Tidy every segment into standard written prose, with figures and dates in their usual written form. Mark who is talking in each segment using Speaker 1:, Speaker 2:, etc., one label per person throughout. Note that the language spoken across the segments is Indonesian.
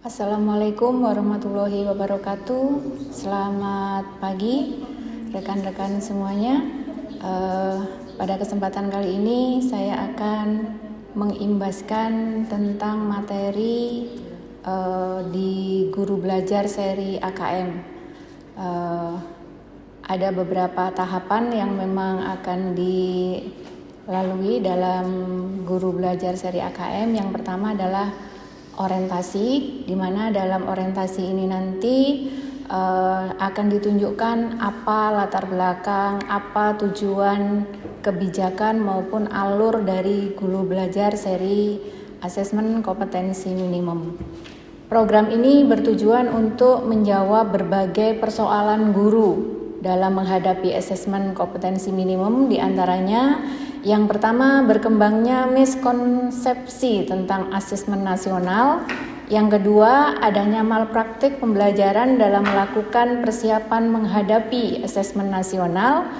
Speaker 1: Assalamualaikum warahmatullahi wabarakatuh. Selamat pagi rekan-rekan semuanya. Pada kesempatan kali ini saya akan mengimbaskan tentang materi di Guru Belajar seri AKM. Ada beberapa tahapan yang memang akan dilalui dalam Guru Belajar seri AKM. Yang pertama adalah orientasi, di mana dalam orientasi ini nanti akan ditunjukkan apa latar belakang, apa tujuan kebijakan maupun alur dari Guru Belajar seri Asesmen Kompetensi Minimum. Program ini bertujuan untuk menjawab berbagai persoalan guru dalam menghadapi asesmen kompetensi minimum, diantaranya yang pertama berkembangnya miskonsepsi tentang asesmen nasional, yang kedua adanya malpraktik pembelajaran dalam melakukan persiapan menghadapi asesmen nasional,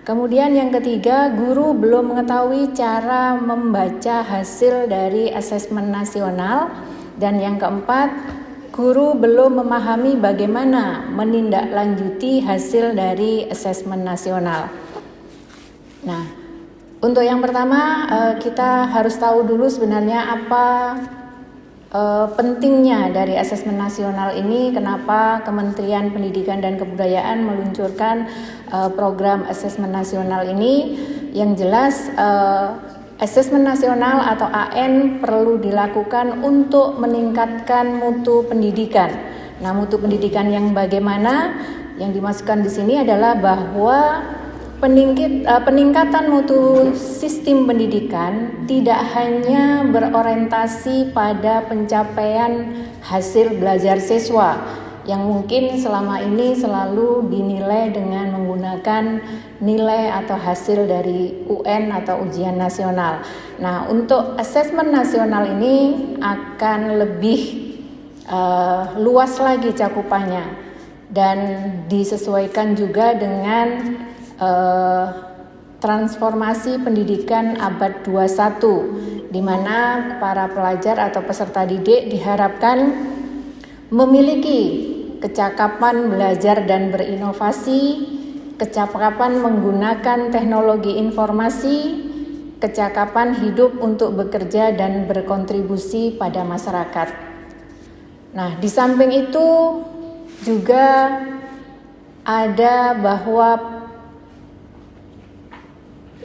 Speaker 1: kemudian yang ketiga guru belum mengetahui cara membaca hasil dari asesmen nasional, dan yang keempat guru belum memahami bagaimana menindaklanjuti hasil dari asesmen nasional. Nah, untuk yang pertama kita harus tahu dulu sebenarnya apa pentingnya dari asesmen nasional ini, kenapa Kementerian Pendidikan dan Kebudayaan meluncurkan program asesmen nasional ini. Yang jelas asesmen nasional atau AN perlu dilakukan untuk meningkatkan mutu pendidikan. Nah, mutu pendidikan yang bagaimana? Yang dimasukkan di sini adalah bahwa peningkatan mutu sistem pendidikan tidak hanya berorientasi pada pencapaian hasil belajar siswa yang mungkin selama ini selalu dinilai dengan menggunakan nilai atau hasil dari UN atau ujian nasional. Nah, untuk asesmen nasional ini akan lebih luas lagi cakupannya dan disesuaikan juga dengan transformasi pendidikan abad 21, di mana para pelajar atau peserta didik diharapkan memiliki kecakapan belajar dan berinovasi, kecakapan menggunakan teknologi informasi, kecakapan hidup untuk bekerja dan berkontribusi pada masyarakat. Nah, di samping itu juga ada bahwa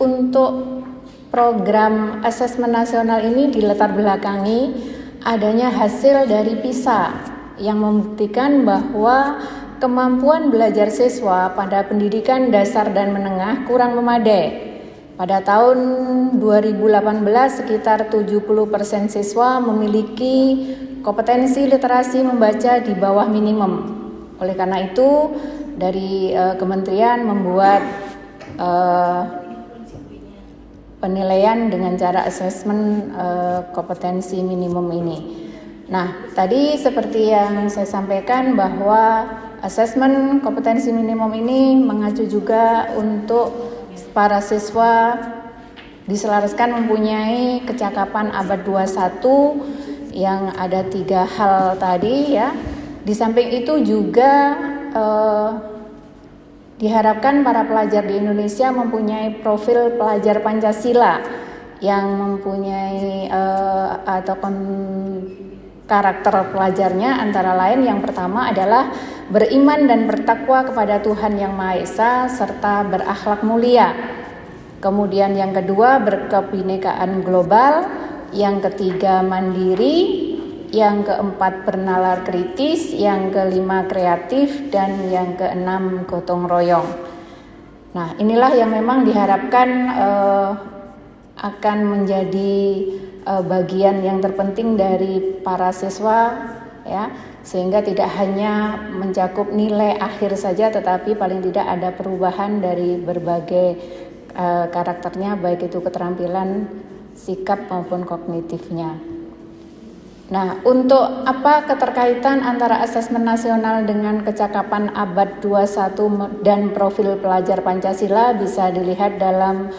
Speaker 1: untuk program asesmen nasional ini dilatar belakangi adanya hasil dari PISA yang membuktikan bahwa kemampuan belajar siswa pada pendidikan dasar dan menengah kurang memadai. Pada tahun 2018 sekitar 70% siswa memiliki kompetensi literasi membaca di bawah minimum. Oleh karena itu dari kementerian membuat penilaian dengan cara asesmen kompetensi minimum ini. Nah, tadi seperti yang saya sampaikan bahwa asesmen kompetensi minimum ini mengacu juga untuk para siswa diselaraskan mempunyai kecakapan abad 21 yang ada 3 hal tadi ya. Di samping itu juga diharapkan para pelajar di Indonesia mempunyai profil pelajar Pancasila yang mempunyai karakter pelajarnya antara lain yang pertama adalah beriman dan bertakwa kepada Tuhan Yang Maha Esa serta berakhlak mulia. Kemudian yang kedua berkebinekaan global, yang ketiga mandiri, yang keempat bernalar kritis, yang kelima kreatif, dan yang keenam gotong royong. Nah, inilah yang memang diharapkan akan menjadi bagian yang terpenting dari para siswa ya, sehingga tidak hanya mencakup nilai akhir saja tetapi paling tidak ada perubahan dari berbagai karakternya, baik itu keterampilan, sikap maupun kognitifnya. Nah, untuk apa keterkaitan antara asesmen nasional dengan kecakapan abad 21 dan profil pelajar Pancasila bisa dilihat dalam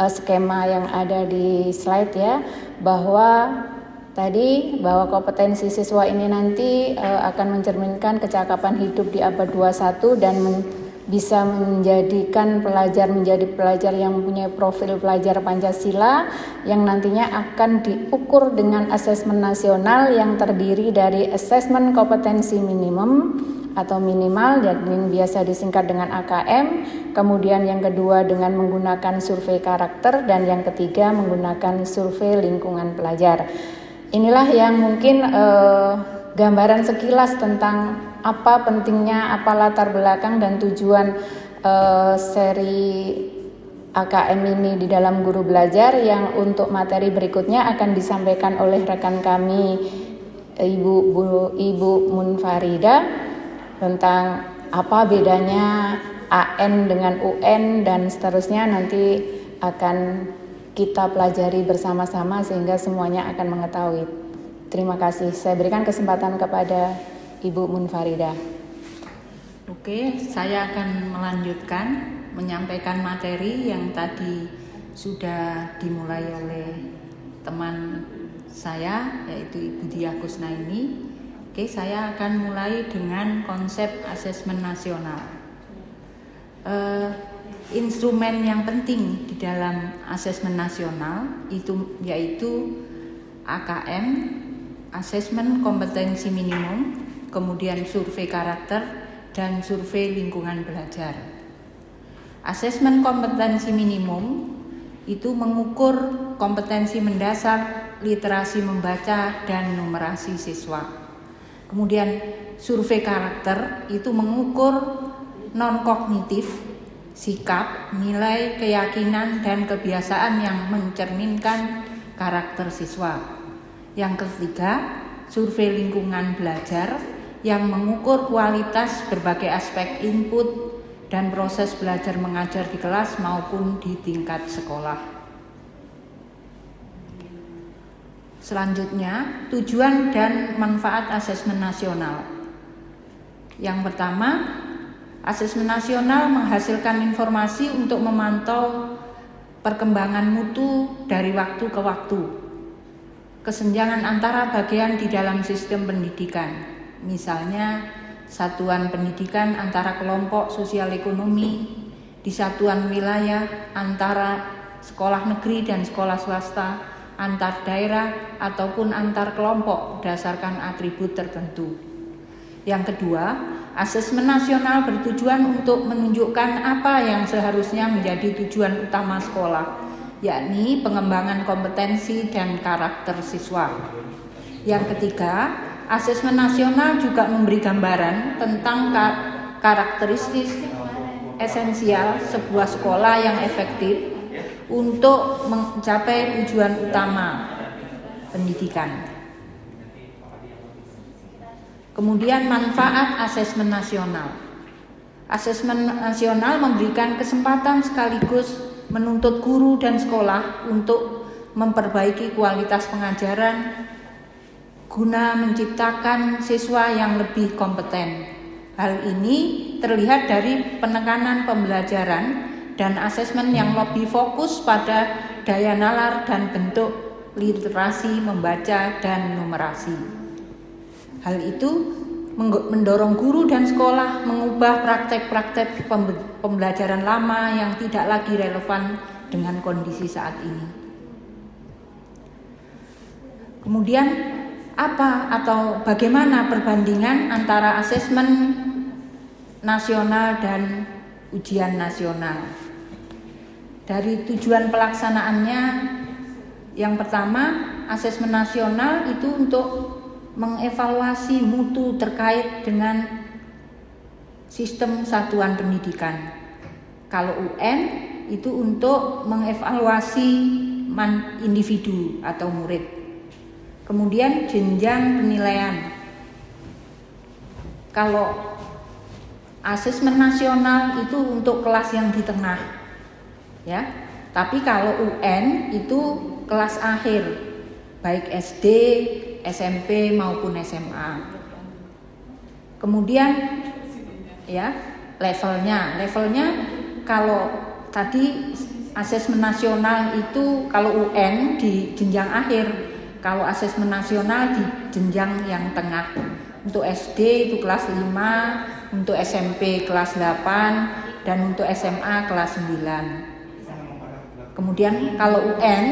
Speaker 1: skema yang ada di slide ya, bahwa tadi bahwa kompetensi siswa ini nanti akan mencerminkan kecakapan hidup di abad 21 dan bisa menjadikan pelajar menjadi pelajar yang mempunyai profil pelajar Pancasila yang nantinya akan diukur dengan asesmen nasional yang terdiri dari asesmen kompetensi minimum atau minimal yang biasa disingkat dengan AKM, kemudian yang kedua dengan menggunakan survei karakter, dan yang ketiga menggunakan survei lingkungan pelajar. Inilah yang mungkin gambaran sekilas tentang apa pentingnya, apa latar belakang dan tujuan seri AKM ini di dalam Guru Belajar, yang untuk materi berikutnya akan disampaikan oleh rekan kami Ibu Munfarida tentang apa bedanya AN dengan UN dan seterusnya. Nanti akan kita pelajari bersama-sama sehingga semuanya akan mengetahui. Terima kasih. Saya berikan kesempatan kepada Ibu Munfarida.
Speaker 2: Oke, saya akan melanjutkan menyampaikan materi yang tadi sudah dimulai oleh teman saya, yaitu Ibu Diah Kusnaini. Oke, saya akan mulai dengan konsep asesmen nasional. Instrumen yang penting di dalam asesmen nasional itu yaitu AKM, asesmen kompetensi minimum, kemudian survei karakter, dan survei lingkungan belajar. Asesmen kompetensi minimum itu mengukur kompetensi mendasar, literasi membaca, dan numerasi siswa. Kemudian survei karakter itu mengukur non-kognitif, sikap, nilai, keyakinan, dan kebiasaan yang mencerminkan karakter siswa. Yang ketiga, survei lingkungan belajar yang mengukur kualitas berbagai aspek input dan proses belajar mengajar di kelas maupun di tingkat sekolah. Selanjutnya, tujuan dan manfaat asesmen nasional. Yang pertama, asesmen nasional menghasilkan informasi untuk memantau perkembangan mutu dari waktu ke waktu, kesenjangan antara bagian di dalam sistem pendidikan, misalnya satuan pendidikan antara kelompok sosial ekonomi, di satuan wilayah antara sekolah negeri dan sekolah swasta, antar daerah ataupun antar kelompok berdasarkan atribut tertentu. Yang kedua, asesmen nasional bertujuan untuk menunjukkan apa yang seharusnya menjadi tujuan utama sekolah, yakni pengembangan kompetensi dan karakter siswa. Yang ketiga, asesmen nasional juga memberi gambaran tentang karakteristik esensial sebuah sekolah yang efektif untuk mencapai tujuan utama pendidikan. Kemudian manfaat asesmen nasional. Asesmen nasional memberikan kesempatan sekaligus menuntut guru dan sekolah untuk memperbaiki kualitas pengajaran guna menciptakan siswa yang lebih kompeten. Hal ini terlihat dari penekanan pembelajaran dan asesmen yang lebih fokus pada daya nalar dan bentuk literasi membaca dan numerasi. Hal itu mendorong guru dan sekolah mengubah praktek-praktek pembelajaran lama yang tidak lagi relevan dengan kondisi saat ini. Kemudian apa atau bagaimana perbandingan antara asesmen nasional dan ujian nasional? Dari tujuan pelaksanaannya, yang pertama, asesmen nasional itu untuk mengevaluasi mutu terkait dengan sistem satuan pendidikan. Kalau UN itu untuk mengevaluasi individu atau murid. Kemudian jenjang penilaian. Kalau asesmen nasional itu untuk kelas yang di tengah, ya. Tapi kalau UN itu kelas akhir, baik SD, SMP maupun SMA. Kemudian, ya, levelnya kalau tadi asesmen nasional itu kalau UN di jenjang akhir Kalau asesmen nasional di jenjang yang tengah. Untuk SD itu kelas 5, untuk SMP kelas 8, dan untuk SMA kelas 9. Kemudian kalau UN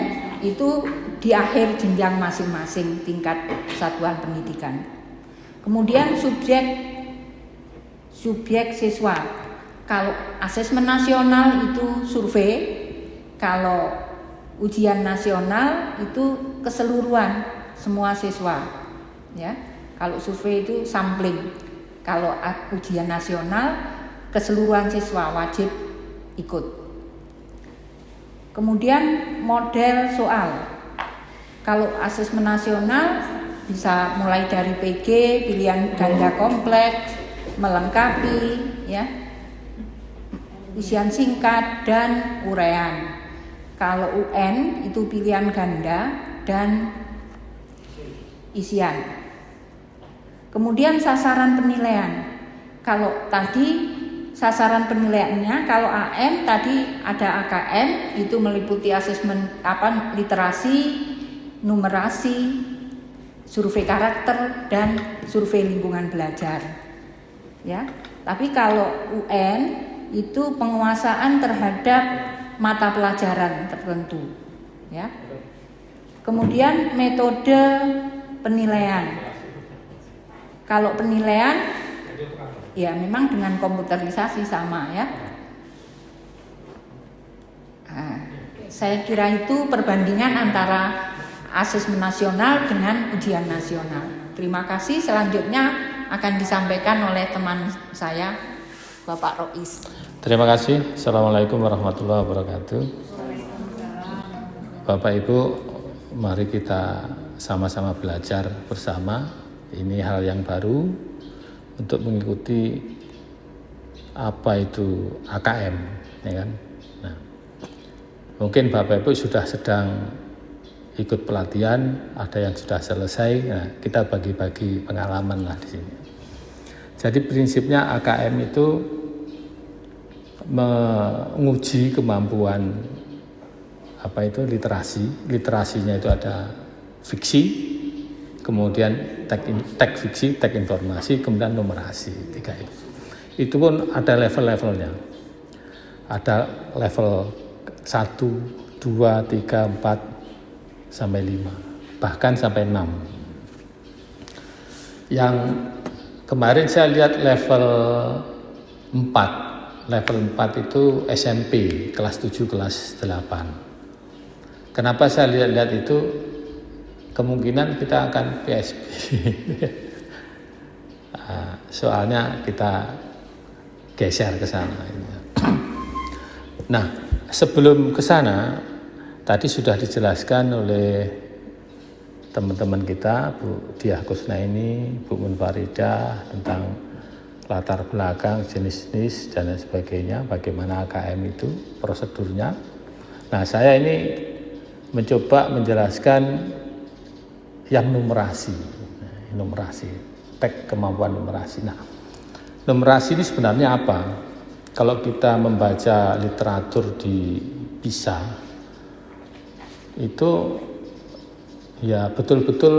Speaker 2: itu di akhir jenjang masing-masing tingkat satuan pendidikan. Kemudian subjek siswa. Kalau asesmen nasional itu survei, kalau ujian nasional itu keseluruhan semua siswa, ya. Kalau survei itu sampling, kalau ujian nasional keseluruhan siswa wajib ikut. Kemudian model soal, kalau asesmen nasional bisa mulai dari PG, pilihan ganda kompleks, melengkapi, ya, isian singkat dan uraian. Kalau UN itu pilihan ganda dan isian. Kemudian sasaran penilaian. Kalau tadi sasaran penilaiannya, kalau AM tadi ada AKM itu meliputi asesmen literasi, numerasi, survei karakter dan survei lingkungan belajar. Ya. Tapi kalau UN itu penguasaan terhadap mata pelajaran tertentu, ya. Kemudian metode penilaian. Kalau penilaian, ya memang dengan komputerisasi sama, ya. Nah, saya kira itu perbandingan antara asesmen nasional dengan ujian nasional. Terima kasih. Selanjutnya akan disampaikan oleh teman saya, Bapak Rois.
Speaker 3: Terima kasih. Assalamualaikum warahmatullahi wabarakatuh. Bapak Ibu, mari kita sama-sama belajar bersama. Ini hal yang baru untuk mengikuti apa itu AKM, ya kan? Nah, mungkin Bapak Ibu sudah sedang ikut pelatihan, ada yang sudah selesai. Nah, kita bagi-bagi pengalaman lah di sini. Jadi prinsipnya AKM itu menguji kemampuan literasinya itu ada fiksi, kemudian teks fiksi, teks informasi, kemudian numerasi, 3 itu. Itu pun ada level-levelnya. Ada level 1, 2, 3, 4 sampai 5, bahkan sampai 6. Yang kemarin saya lihat level 4. Level 4 itu SMP, kelas 7, kelas 8. Kenapa saya lihat-lihat itu? Kemungkinan kita akan PSB. Soalnya kita geser ke sana. Nah, sebelum ke sana, tadi sudah dijelaskan oleh teman-teman kita, Bu Diah Kusnaini, Bu Munfaridah, tentang latar belakang, jenis-jenis, dan lain sebagainya, bagaimana AKM itu, prosedurnya. Nah, saya ini mencoba menjelaskan yang numerasi, teks kemampuan numerasi. Nah, numerasi ini sebenarnya apa? Kalau kita membaca literatur di PISA, itu ya betul-betul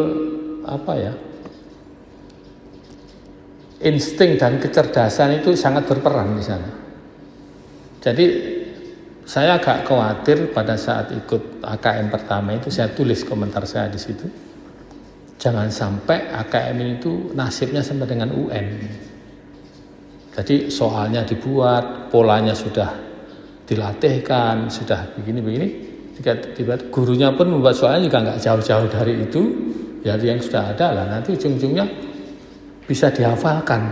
Speaker 3: insting dan kecerdasan itu sangat berperan di sana. Jadi saya agak khawatir pada saat ikut AKM pertama itu, saya tulis komentar saya di situ. Jangan sampai AKM itu nasibnya sama dengan UN. Jadi soalnya dibuat, polanya sudah dilatihkan, sudah begini-begini. Tiba-tiba gurunya pun membuat soalnya juga nggak jauh-jauh dari itu. Jadi yang sudah ada lah, nanti ujung-ujungnya bisa dihafalkan,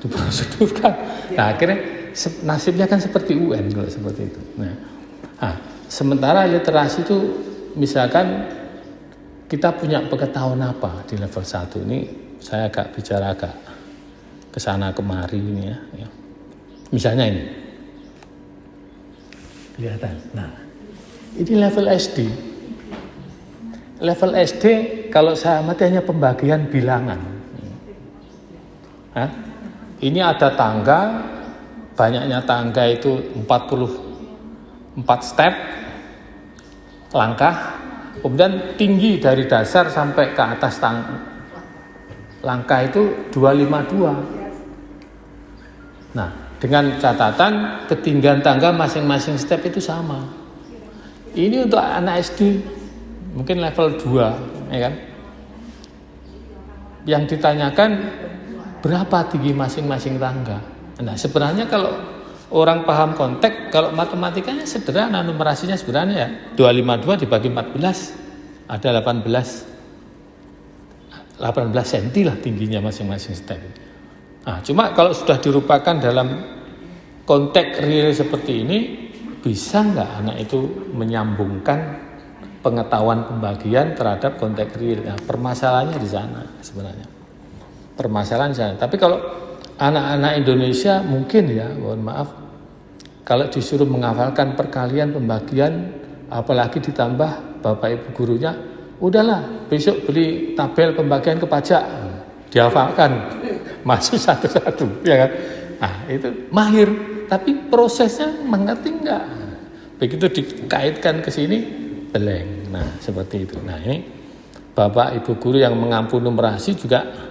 Speaker 3: diprosedurkan. Nah, akhirnya nasibnya kan seperti UN kalau seperti itu. Nah, sementara literasi itu misalkan kita punya pengetahuan apa di level 1 ini, saya bicara agak kesana kemari ini ya. Misalnya ini, kelihatan. Nah, ini level SD. Level SD kalau saya amati hanya pembagian bilangan. Ini ada tangga, banyaknya tangga itu 44 step langkah. Kemudian tinggi dari dasar sampai ke atas langkah itu 252. Nah, dengan catatan ketinggian tangga masing-masing step itu sama. Ini untuk anak SD mungkin level 2, ya kan? Yang ditanyakan berapa tinggi masing-masing tangga. Nah, sebenarnya kalau orang paham konteks, kalau matematikanya sederhana, numerasinya sederhana ya. 252 dibagi 14 ada 18 cm lah tingginya masing-masing step. Nah, cuma kalau sudah dirupakan dalam konteks real seperti ini, bisa nggak anak itu menyambungkan pengetahuan pembagian terhadap konteks real? Nah, permasalahannya di sana sebenarnya. Permasalahan di sana. Tapi kalau anak-anak Indonesia mungkin ya, mohon maaf, kalau disuruh menghafalkan perkalian pembagian, apalagi ditambah bapak ibu gurunya, udahlah besok beli tabel pembagian ke pajak, dihafalkan, masuk satu-satu, ya kan? Nah, itu mahir, tapi prosesnya mengerti enggak? Begitu dikaitkan ke sini, blank. Nah, seperti itu. Nah, ini bapak ibu guru yang mengampu numerasi juga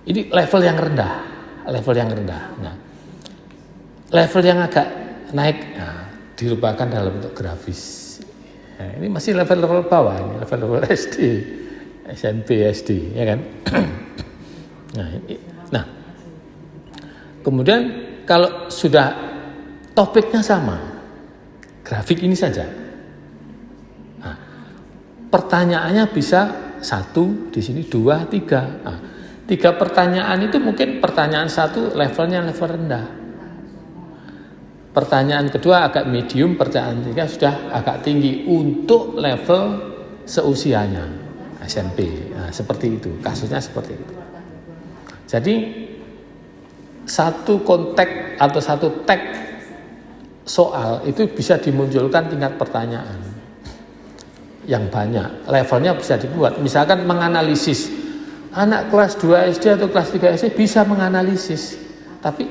Speaker 3: ini level yang rendah, Nah, level yang agak naik, nah, dirupakan dalam bentuk grafis. Nah, ini masih level-level bawah, ini level-level SD, SMP, SD, ya kan? Nah, kemudian kalau sudah topiknya sama, grafik ini saja. Nah, pertanyaannya bisa 1 di sini, 2, 3. Nah, 3 pertanyaan itu mungkin pertanyaan 1 levelnya level rendah. Pertanyaan kedua agak medium, pertanyaan 3 sudah agak tinggi untuk level seusianya SMP. Nah, seperti itu, kasusnya seperti itu. Jadi satu konteks atau satu teks soal itu bisa dimunculkan tingkat pertanyaan yang banyak. Levelnya bisa dibuat. Misalkan menganalisis, anak kelas 2 SD atau kelas 3 SD bisa menganalisis, tapi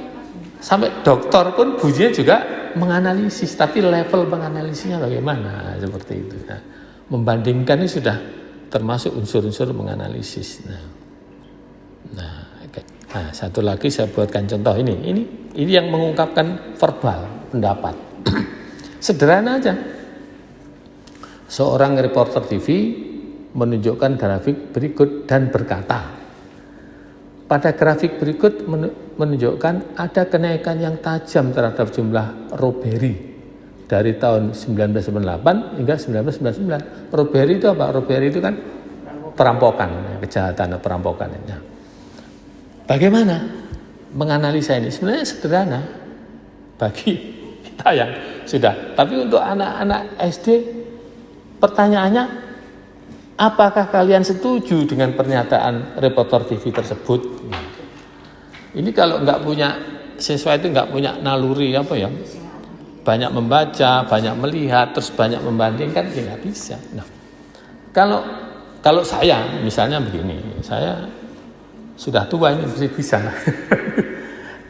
Speaker 3: sampai dokter pun bunyinya juga menganalisis, tapi level menganalisisnya bagaimana, seperti itu. Nah, membandingkan ini sudah termasuk unsur-unsur menganalisis. Nah, satu lagi saya buatkan contoh ini yang mengungkapkan verbal pendapat. Sederhana aja. Seorang reporter TV menunjukkan grafik berikut dan berkata, pada grafik berikut menunjukkan ada kenaikan yang tajam terhadap jumlah robbery dari tahun 1998 hingga 1999. Robbery itu apa? Robbery itu kan perampokan, kejahatan perampokan. Nah, bagaimana menganalisa ini? Sebenarnya sederhana bagi kita yang sudah. Tapi untuk anak-anak SD, pertanyaannya, apakah kalian setuju dengan pernyataan reporter TV tersebut? Ini kalau nggak punya siswa itu nggak punya naluri banyak membaca, banyak melihat, terus banyak membandingkan, ya nggak bisa. Nah, kalau saya misalnya begini, saya sudah tua ini mesti bisa.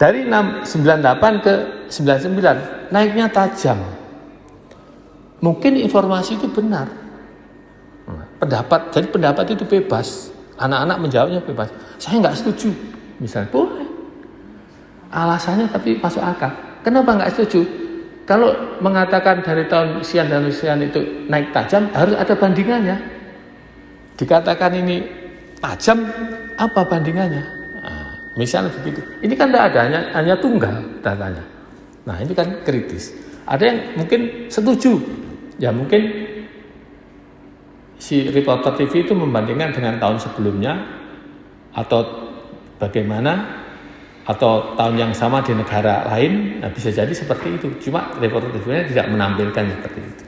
Speaker 3: Dari 98 ke 99 naiknya tajam. Mungkin informasi itu benar. Jadi pendapat itu bebas. Anak-anak menjawabnya bebas. Saya nggak setuju, misalnya boleh. Alasannya tapi masuk akal. Kenapa nggak setuju? Kalau mengatakan dari tahun sekian dan sekian itu naik tajam, harus ada bandingannya. Dikatakan ini tajam, apa bandingannya? Nah, misalnya begitu. Ini kan tidak ada, hanya tunggal datanya. Nah, ini kan kritis. Ada yang mungkin setuju, ya mungkin si reporter TV itu membandingkan dengan tahun sebelumnya atau bagaimana, atau tahun yang sama di negara lain. Nah, bisa jadi seperti itu. Cuma reporter TV-nya tidak menampilkan seperti itu.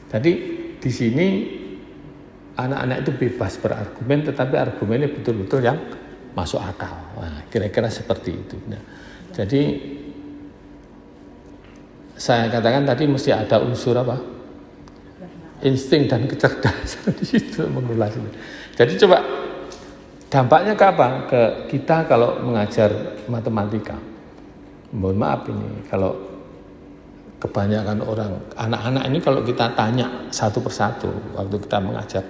Speaker 3: Jadi di sini anak-anak itu bebas berargumen, tetapi argumennya betul-betul yang masuk akal. Nah, kira-kira seperti itu. Nah, jadi saya katakan tadi mesti ada unsur apa? Insting dan kecerdasan di situ mengulas itu. Jadi coba dampaknya ke apa? Ke kita kalau mengajar matematika. Mohon maaf ini, kalau kebanyakan orang, anak-anak ini kalau kita tanya satu persatu waktu kita mengajar,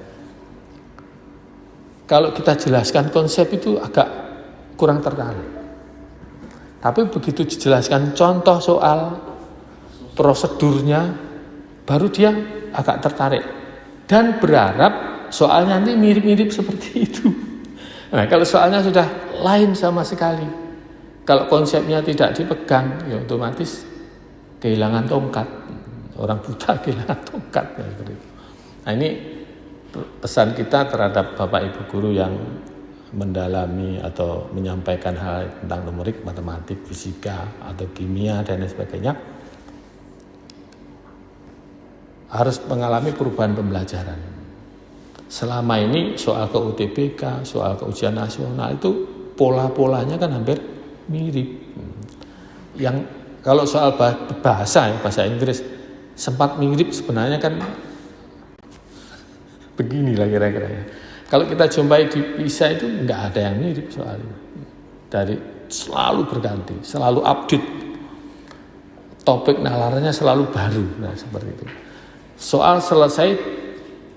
Speaker 3: kalau kita jelaskan konsep itu agak kurang tertarik. Tapi begitu dijelaskan contoh soal prosedurnya, baru dia agak tertarik dan berharap soalnya nanti mirip-mirip seperti itu. Nah, kalau soalnya sudah lain sama sekali, kalau konsepnya tidak dipegang, ya otomatis kehilangan tongkat. Orang buta kehilangan tongkat. Ya, seperti itu. Nah, ini pesan kita terhadap Bapak Ibu guru yang mendalami atau menyampaikan hal tentang numerik, matematik, fisika, atau kimia, dan lain sebagainya, harus mengalami perubahan pembelajaran. Selama ini soal ke UTBK, soal ke ujian nasional itu pola-polanya kan hampir mirip. Yang kalau soal bahasa Inggris sempat mirip, sebenarnya kan beginilah kira-kira ya. Kalau kita jumpai di PISA itu nggak ada yang mirip soal itu. Dari selalu berganti, selalu update. Topik nalarnya selalu baru. Nah, seperti itu. Soal selesai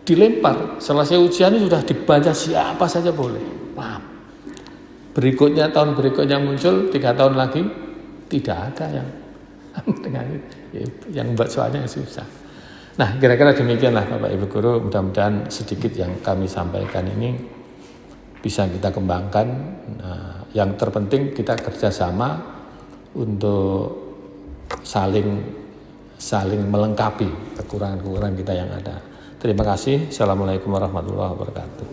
Speaker 3: dilempar, selesai ujian itu sudah dibaca siapa saja boleh. Paham. Berikutnya, tahun berikutnya muncul 3 tahun lagi, tidak ada yang membuat soalnya susah. Nah, kira-kira demikianlah Bapak Ibu guru, mudah-mudahan sedikit yang kami sampaikan ini bisa kita kembangkan. Nah, yang terpenting kita kerjasama untuk saling melengkapi kekurangan-kekurangan kita yang ada. Terima kasih. Assalamualaikum warahmatullahi wabarakatuh.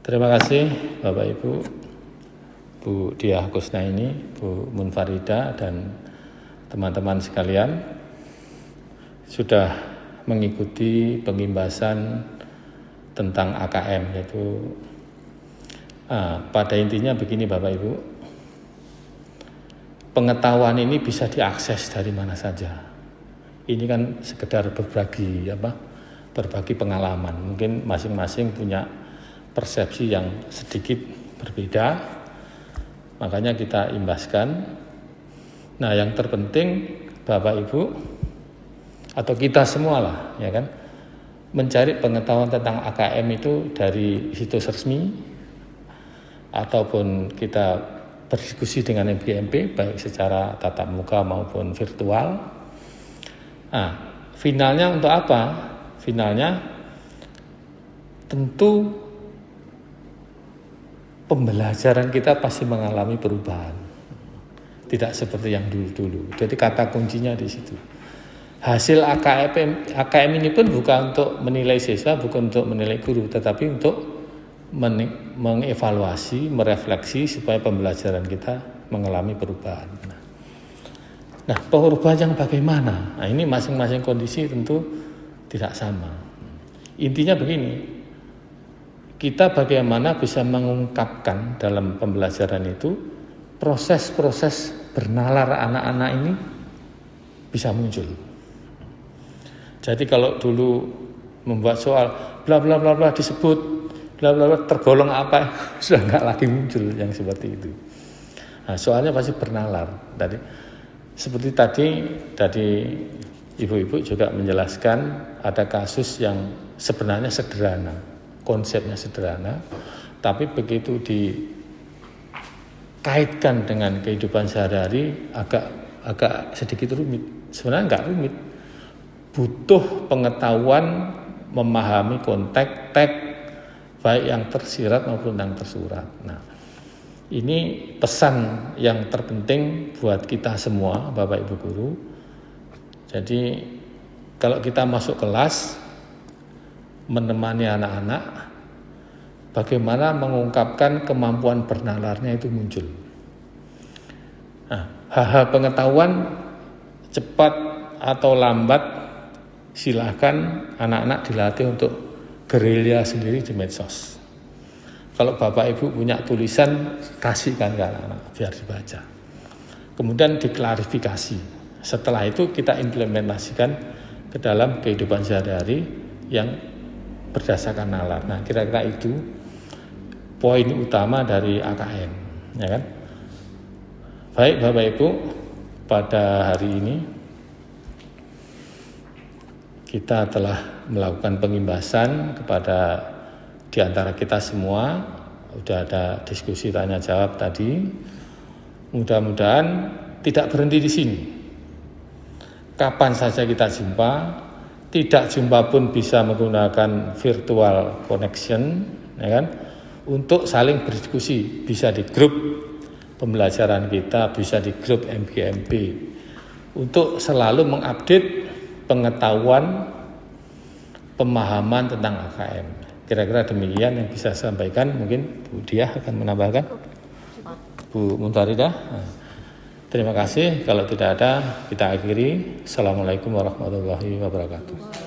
Speaker 3: Terima kasih Bapak Ibu, Bu Diah Kusnaini, Bu Munfarida, dan teman-teman sekalian sudah mengikuti pengimbasan tentang AKM, yaitu pada intinya begini Bapak Ibu, pengetahuan ini bisa diakses dari mana saja. Ini kan sekedar berbagi pengalaman. Mungkin masing-masing punya persepsi yang sedikit berbeda, makanya kita imbaskan. Nah, yang terpenting Bapak Ibu atau kita semua lah, ya kan, mencari pengetahuan tentang AKM itu dari situs resmi ataupun kita berdiskusi dengan MGMP baik secara tatap muka maupun virtual. Nah, finalnya untuk apa? Finalnya tentu pembelajaran kita pasti mengalami perubahan. Tidak seperti yang dulu-dulu. Jadi kata kuncinya di situ. Hasil AKM ini pun bukan untuk menilai siswa, bukan untuk menilai guru, tetapi untuk mengevaluasi, merefleksi supaya pembelajaran kita mengalami perubahan. Nah, perubahan yang bagaimana? Nah, ini masing-masing kondisi tentu tidak sama. Intinya begini, kita bagaimana bisa mengungkapkan dalam pembelajaran itu proses-proses bernalar anak-anak ini bisa muncul. Jadi kalau dulu membuat soal bla bla bla bla disebut bla bla bla tergolong apa, sudah nggak lagi muncul yang seperti itu. Nah, soalnya pasti bernalar. Seperti tadi ibu-ibu juga menjelaskan ada kasus yang sebenarnya sederhana, konsepnya sederhana, tapi begitu dikaitkan dengan kehidupan sehari-hari agak sedikit rumit. Sebenarnya nggak rumit. Butuh pengetahuan memahami konteks teks baik yang tersirat maupun yang tersurat. Nah, ini pesan yang terpenting buat kita semua Bapak Ibu guru. Jadi kalau kita masuk kelas menemani anak-anak, bagaimana mengungkapkan kemampuan bernalarnya itu muncul. Nah, hal-hal pengetahuan cepat atau lambat silahkan anak-anak dilatih untuk gerilya sendiri di medsos. Kalau Bapak Ibu punya tulisan, kasihkan ke anak-anak biar dibaca. Kemudian diklarifikasi. Setelah itu kita implementasikan ke dalam kehidupan sehari-hari yang berdasarkan nalar. Nah, kira-kira itu poin utama dari AKM, ya kan? Baik Bapak Ibu, pada hari ini kita telah melakukan pengimbasan kepada di antara kita semua. Sudah ada diskusi tanya jawab tadi. Mudah-mudahan tidak berhenti di sini. Kapan saja kita jumpa, tidak jumpa pun bisa menggunakan virtual connection, ya kan? Untuk saling berdiskusi, bisa di grup pembelajaran kita, bisa di grup MGMP, untuk selalu mengupdate pengetahuan, pemahaman tentang AKM. Kira-kira demikian yang bisa saya sampaikan. Mungkin Bu Diah akan menambahkan. Bu Muntaridah. Terima kasih. Kalau tidak ada, kita akhiri. Assalamualaikum warahmatullahi wabarakatuh.